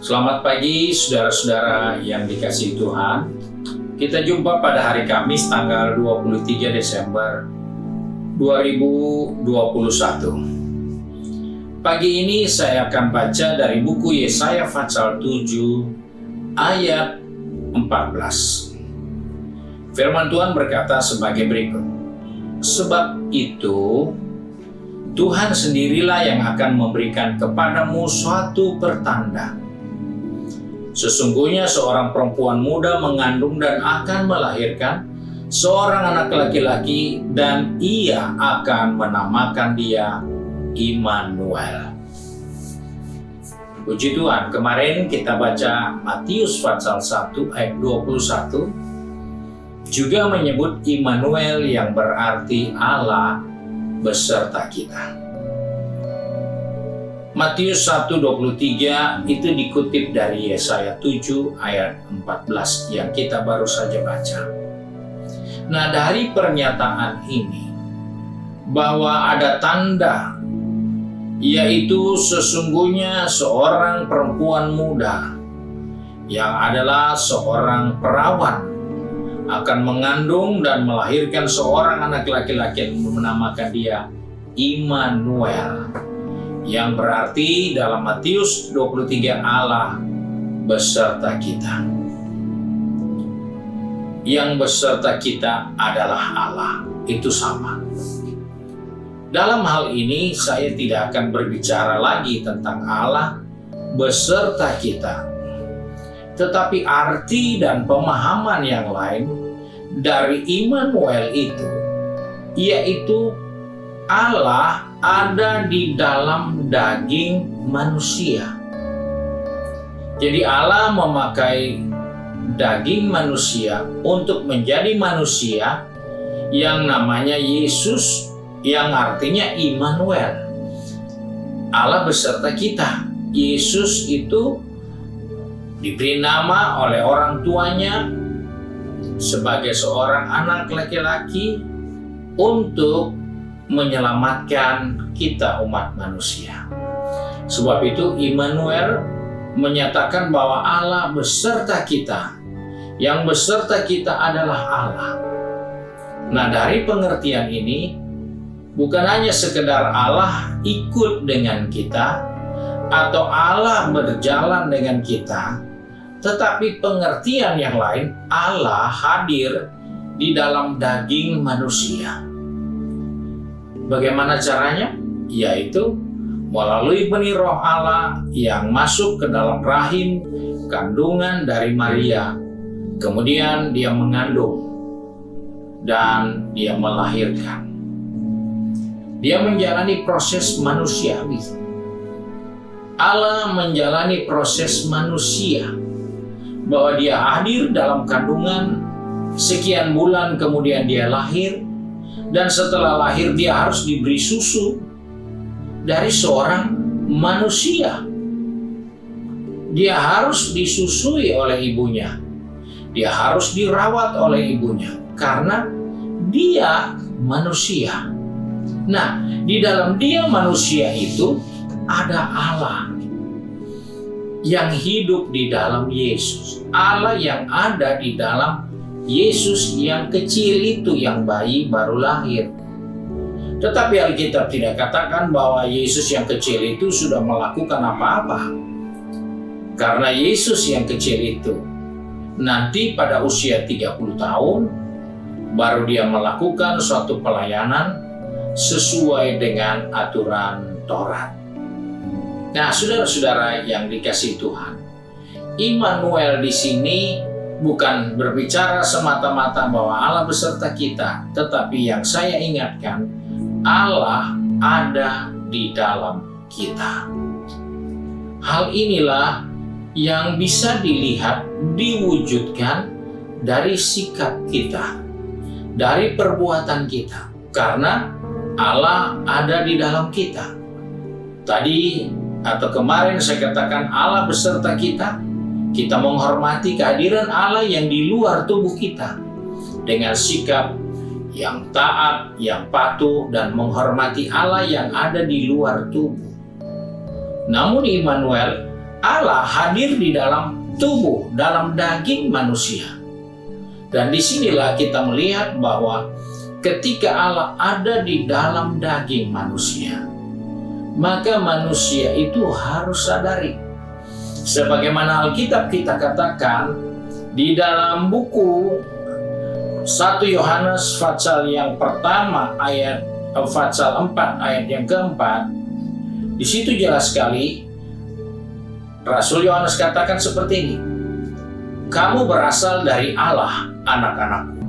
Selamat pagi saudara-saudara yang dikasihi Tuhan. Kita jumpa pada hari Kamis tanggal 23 Desember 2021. Pagi ini saya akan baca dari buku Yesaya pasal 7 ayat 14. Firman Tuhan berkata sebagai berikut. Sebab itu Tuhan sendirilah yang akan memberikan kepadamu suatu pertanda. Sesungguhnya seorang perempuan muda mengandung dan akan melahirkan seorang anak laki-laki, dan ia akan menamakan dia Immanuel. Puji Tuhan, kemarin kita baca Matius pasal 1 ayat 21, juga menyebut Immanuel yang berarti Allah beserta kita. Matius 1:23 itu dikutip dari Yesaya 7 ayat 14 yang kita baru saja baca. Nah, dari pernyataan ini bahwa ada tanda, yaitu sesungguhnya seorang perempuan muda yang adalah seorang perawan akan mengandung dan melahirkan seorang anak laki-laki yang menamakan dia Immanuel, yang berarti dalam Matius 23 Allah beserta kita. Yang beserta kita adalah Allah, itu sama. Dalam hal ini saya tidak akan berbicara lagi tentang Allah beserta kita, tetapi arti dan pemahaman yang lain dari Immanuel itu, yaitu Allah ada di dalam daging manusia. Jadi Allah memakai daging manusia untuk menjadi manusia yang namanya Yesus, yang artinya Immanuel. Allah beserta kita. Yesus itu diberi nama oleh orang tuanya sebagai seorang anak laki-laki untuk menyelamatkan kita umat manusia. Sebab itu Immanuel menyatakan bahwa Allah beserta kita. Yang beserta kita adalah Allah. Nah, dari pengertian ini bukan hanya sekedar Allah ikut dengan kita atau Allah berjalan dengan kita, tetapi pengertian yang lain, Allah hadir di dalam daging manusia. Bagaimana caranya? Yaitu melalui benih roh Allah yang masuk ke dalam rahim kandungan dari Maria. Kemudian dia mengandung dan dia melahirkan. Dia menjalani proses manusiawi. Allah menjalani proses manusia, bahwa dia hadir dalam kandungan sekian bulan, kemudian dia lahir. Dan setelah lahir dia harus diberi susu dari seorang manusia. Dia harus disusui oleh ibunya. Dia harus dirawat oleh ibunya karena dia manusia. Nah, di dalam dia manusia itu ada Allah yang hidup di dalam Yesus. Allah yang ada di dalam Yesus yang kecil itu, yang bayi baru lahir. Tetapi Alkitab tidak katakan bahwa Yesus yang kecil itu sudah melakukan apa-apa. Karena Yesus yang kecil itu nanti pada usia 30 tahun baru dia melakukan suatu pelayanan sesuai dengan aturan Taurat. Nah, saudara-saudara yang dikasihi Tuhan, Immanuel di sini bukan berbicara semata-mata bahwa Allah beserta kita, tetapi yang saya ingatkan, Allah ada di dalam kita. Hal inilah yang bisa dilihat, diwujudkan dari sikap kita, dari perbuatan kita, karena Allah ada di dalam kita. Tadi atau kemarin saya katakan Allah beserta kita. Kita menghormati kehadiran Allah yang di luar tubuh kita dengan sikap yang taat, yang patuh, dan menghormati Allah yang ada di luar tubuh. Namun Immanuel Allah hadir di dalam tubuh, dalam daging manusia. Dan disinilah kita melihat bahwa ketika Allah ada di dalam daging manusia, maka manusia itu harus sadari. Sebagaimana Alkitab kita katakan di dalam buku 1 Yohanes pasal yang pertama pasal 4 ayat yang keempat, di situ jelas sekali Rasul Yohanes katakan seperti ini. Kamu berasal dari Allah, anak-anakku,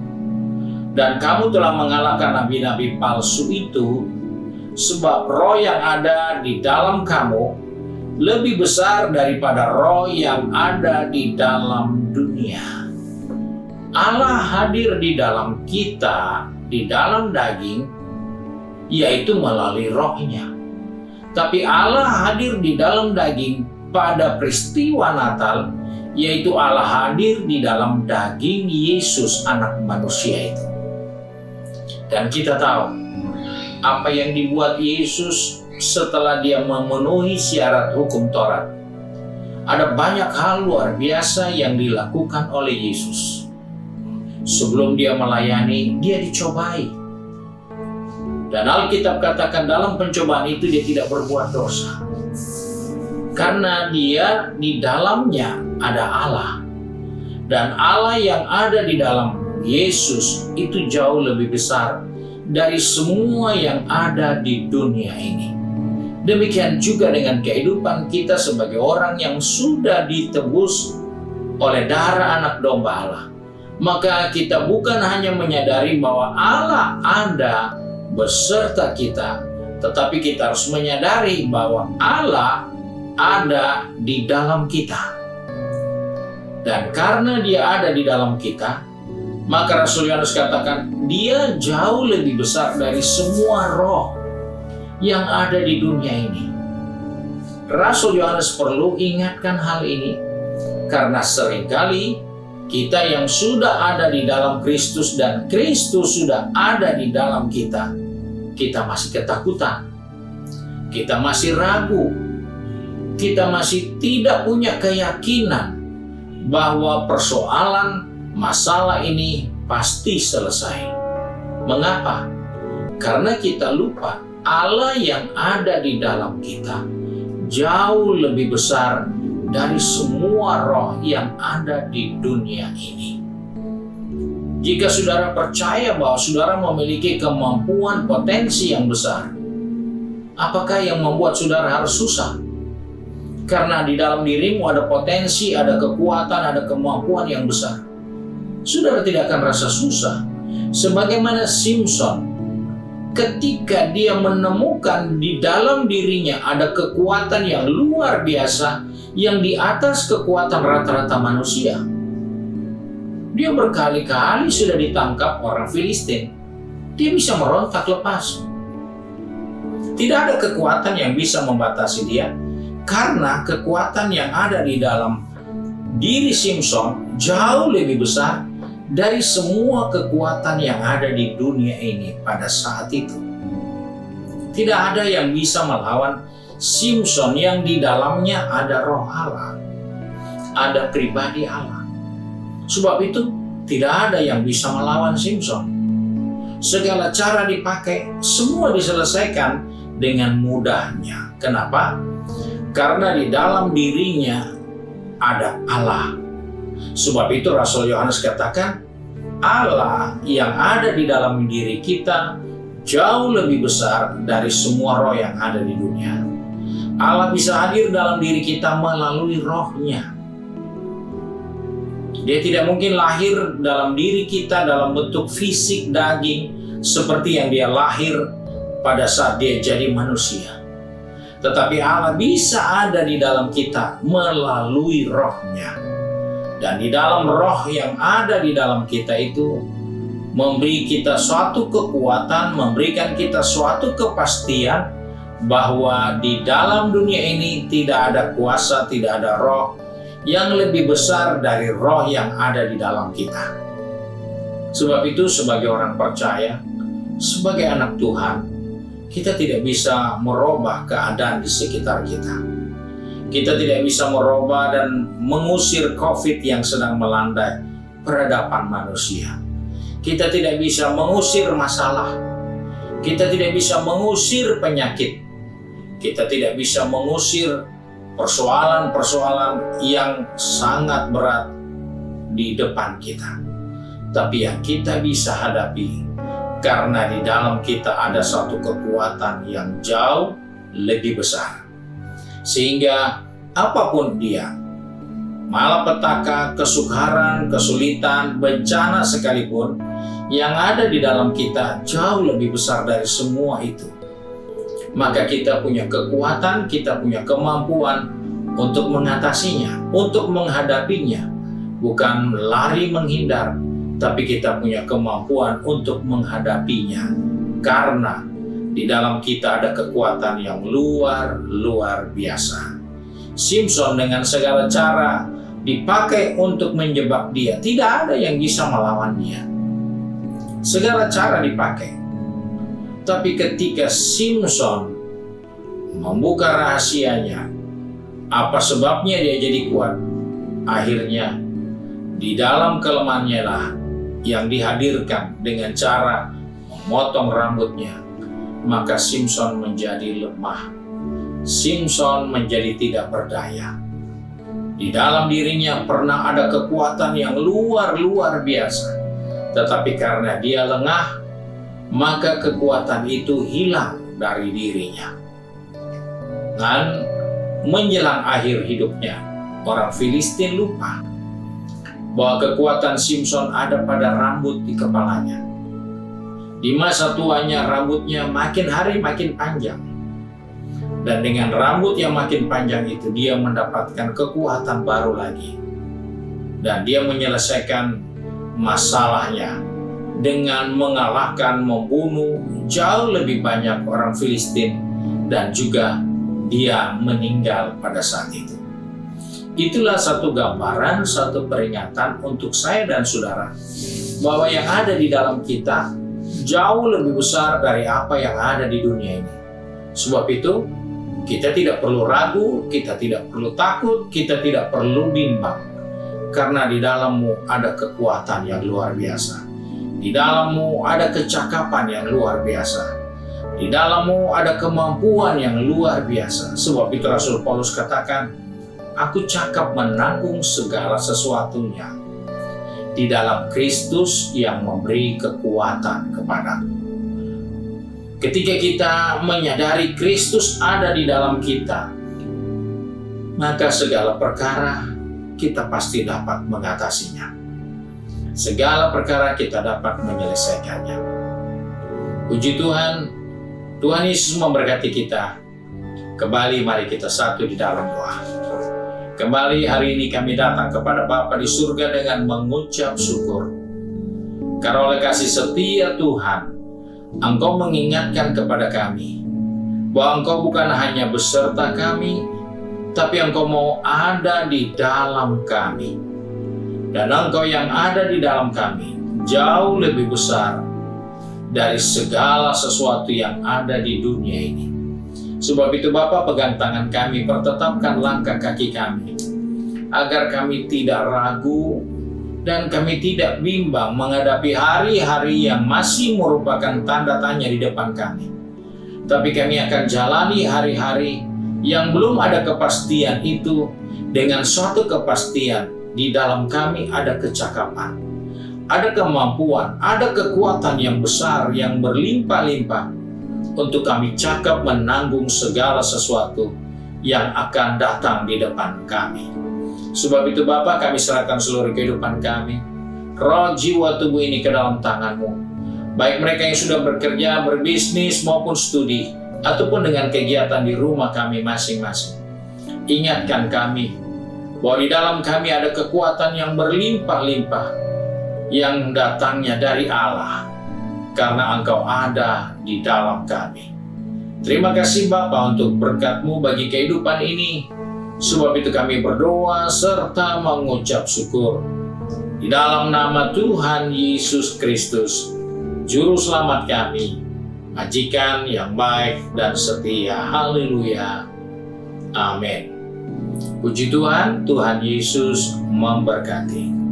dan kamu telah mengalahkan nabi-nabi palsu itu, sebab roh yang ada di dalam kamu lebih besar daripada roh yang ada di dalam dunia. Allah hadir di dalam kita, di dalam daging, yaitu melalui rohnya. Tapi Allah hadir di dalam daging pada peristiwa Natal, yaitu Allah hadir di dalam daging Yesus anak manusia itu. Dan kita tahu apa yang dibuat Yesus setelah dia memenuhi syarat hukum Taurat. Ada banyak hal luar biasa yang dilakukan oleh Yesus. Sebelum dia melayani, dia dicobai. Dan Alkitab katakan dalam pencobaan itu dia tidak berbuat dosa. Karena dia di dalamnya ada Allah. Dan Allah yang ada di dalam Yesus itu jauh lebih besar dari semua yang ada di dunia ini. Demikian juga dengan kehidupan kita sebagai orang yang sudah ditebus oleh darah anak domba Allah. Maka kita bukan hanya menyadari bahwa Allah ada beserta kita, tetapi kita harus menyadari bahwa Allah ada di dalam kita. Dan karena dia ada di dalam kita, maka Rasul Yohanes katakan dia jauh lebih besar dari semua roh yang ada di dunia ini. Rasul Yohanes perlu ingatkan hal ini karena seringkali kita yang sudah ada di dalam Kristus dan Kristus sudah ada di dalam kita, kita masih ketakutan, kita masih ragu, kita masih tidak punya keyakinan bahwa persoalan masalah ini pasti selesai. Mengapa? Karena kita lupa Allah yang ada di dalam kita jauh lebih besar dari semua roh yang ada di dunia ini. Jika saudara percaya bahwa saudara memiliki kemampuan potensi yang besar, apakah yang membuat saudara harus susah? Karena di dalam dirimu ada potensi, ada kekuatan, ada kemampuan yang besar. Saudara tidak akan rasa susah. Sebagaimana Simpson, ketika dia menemukan di dalam dirinya ada kekuatan yang luar biasa, yang di atas kekuatan rata-rata manusia. Dia berkali-kali sudah ditangkap orang Filistin. Dia bisa merontak lepas. Tidak ada kekuatan yang bisa membatasi dia, karena kekuatan yang ada di dalam diri Simpson jauh lebih besar dari semua kekuatan yang ada di dunia ini pada saat itu. Tidak ada yang bisa melawan Simpson yang di dalamnya ada roh Allah, ada pribadi Allah. Sebab itu tidak ada yang bisa melawan Simpson. Segala cara dipakai, semua diselesaikan dengan mudahnya. Kenapa? Karena di dalam dirinya ada Allah. Sebab itu Rasul Yohanes katakan, Allah yang ada di dalam diri kita jauh lebih besar dari semua roh yang ada di dunia. Allah bisa hadir dalam diri kita melalui rohnya. Dia tidak mungkin lahir dalam diri kita dalam bentuk fisik daging seperti yang dia lahir pada saat dia jadi manusia. Tetapi Allah bisa ada di dalam kita melalui rohnya. Dan di dalam roh yang ada di dalam kita itu memberi kita suatu kekuatan, memberikan kita suatu kepastian bahwa di dalam dunia ini tidak ada kuasa, tidak ada roh yang lebih besar dari roh yang ada di dalam kita. Sebab itu sebagai orang percaya, sebagai anak Tuhan, kita tidak bisa merubah keadaan di sekitar kita. Kita tidak bisa merubah dan mengusir COVID yang sedang melandai peradaban manusia. Kita tidak bisa mengusir masalah. Kita tidak bisa mengusir penyakit. Kita tidak bisa mengusir persoalan-persoalan yang sangat berat di depan kita. Tapi yang kita bisa hadapi, karena di dalam kita ada satu kekuatan yang jauh lebih besar. Sehingga apapun dia, malapetaka, kesukaran, kesulitan, bencana sekalipun, yang ada di dalam kita jauh lebih besar dari semua itu. Maka kita punya kekuatan, kita punya kemampuan untuk mengatasinya, untuk menghadapinya. Bukan lari menghindar, tapi kita punya kemampuan untuk menghadapinya. Karena di dalam kita ada kekuatan yang luar biasa. Simpson dengan segala cara dipakai untuk menjebak dia. Tidak ada yang bisa melawan dia. Segala cara dipakai. Tapi ketika Simpson membuka rahasianya, apa sebabnya dia jadi kuat? Akhirnya, di dalam kelemahannya lah yang dihadirkan dengan cara memotong rambutnya, maka Simpson menjadi lemah. Simpson menjadi tidak berdaya. Di dalam dirinya pernah ada kekuatan yang luar biasa. Tetapi karena dia lengah, maka kekuatan itu hilang dari dirinya. Dan menjelang akhir hidupnya, orang Filistin lupa bahwa kekuatan Simpson ada pada rambut di kepalanya. Di masa tuanya rambutnya makin hari makin panjang. Dan dengan rambut yang makin panjang itu dia mendapatkan kekuatan baru lagi. Dan dia menyelesaikan masalahnya dengan mengalahkan, membunuh jauh lebih banyak orang Filistin, dan juga dia meninggal pada saat itu. Itulah satu gambaran, satu peringatan untuk saya dan saudara, bahwa yang ada di dalam kita jauh lebih besar dari apa yang ada di dunia ini. Sebab itu, kita tidak perlu ragu, kita tidak perlu takut, kita tidak perlu bimbang. Karena di dalammu ada kekuatan yang luar biasa. Di dalammu ada kecakapan yang luar biasa. Di dalammu ada kemampuan yang luar biasa. Sebab itu Rasul Paulus katakan, aku cakap menanggung segala sesuatunya di dalam Kristus yang memberi kekuatan kepadaku. Ketika kita menyadari Kristus ada di dalam kita, maka segala perkara kita pasti dapat mengatasinya. Segala perkara kita dapat menyelesaikannya. Puji Tuhan, Tuhan Yesus memberkati kita. Kembali mari kita satu di dalam doa. Kembali hari ini kami datang kepada Bapa di surga dengan mengucap syukur. Karena oleh kasih setia Tuhan, Engkau mengingatkan kepada kami bahwa Engkau bukan hanya beserta kami, tapi Engkau mau ada di dalam kami. Dan Engkau yang ada di dalam kami jauh lebih besar dari segala sesuatu yang ada di dunia ini. Sebab itu Bapa, pegang tangan kami, pertetapkan langkah kaki kami, agar kami tidak ragu dan kami tidak bimbang menghadapi hari-hari yang masih merupakan tanda tanya di depan kami. Tapi kami akan jalani hari-hari yang belum ada kepastian itu dengan suatu kepastian. Di dalam kami ada kecakapan, ada kemampuan, ada kekuatan yang besar, yang berlimpah-limpah untuk kami cakap menanggung segala sesuatu yang akan datang di depan kami. Sebab itu Bapa, kami serahkan seluruh kehidupan kami, roh, jiwa, tubuh ini ke dalam tangan-Mu. Baik mereka yang sudah bekerja, berbisnis, maupun studi, ataupun dengan kegiatan di rumah kami masing-masing. Ingatkan kami bahwa di dalam kami ada kekuatan yang berlimpah-limpah yang datangnya dari Allah, karena Engkau ada di dalam kami. Terima kasih Bapa untuk berkat-Mu bagi kehidupan ini. Sebab itu kami berdoa serta mengucap syukur. Di dalam nama Tuhan Yesus Kristus, Juru Selamat kami, Majikan yang baik dan setia. Haleluya. Amin. Puji Tuhan, Tuhan Yesus memberkati.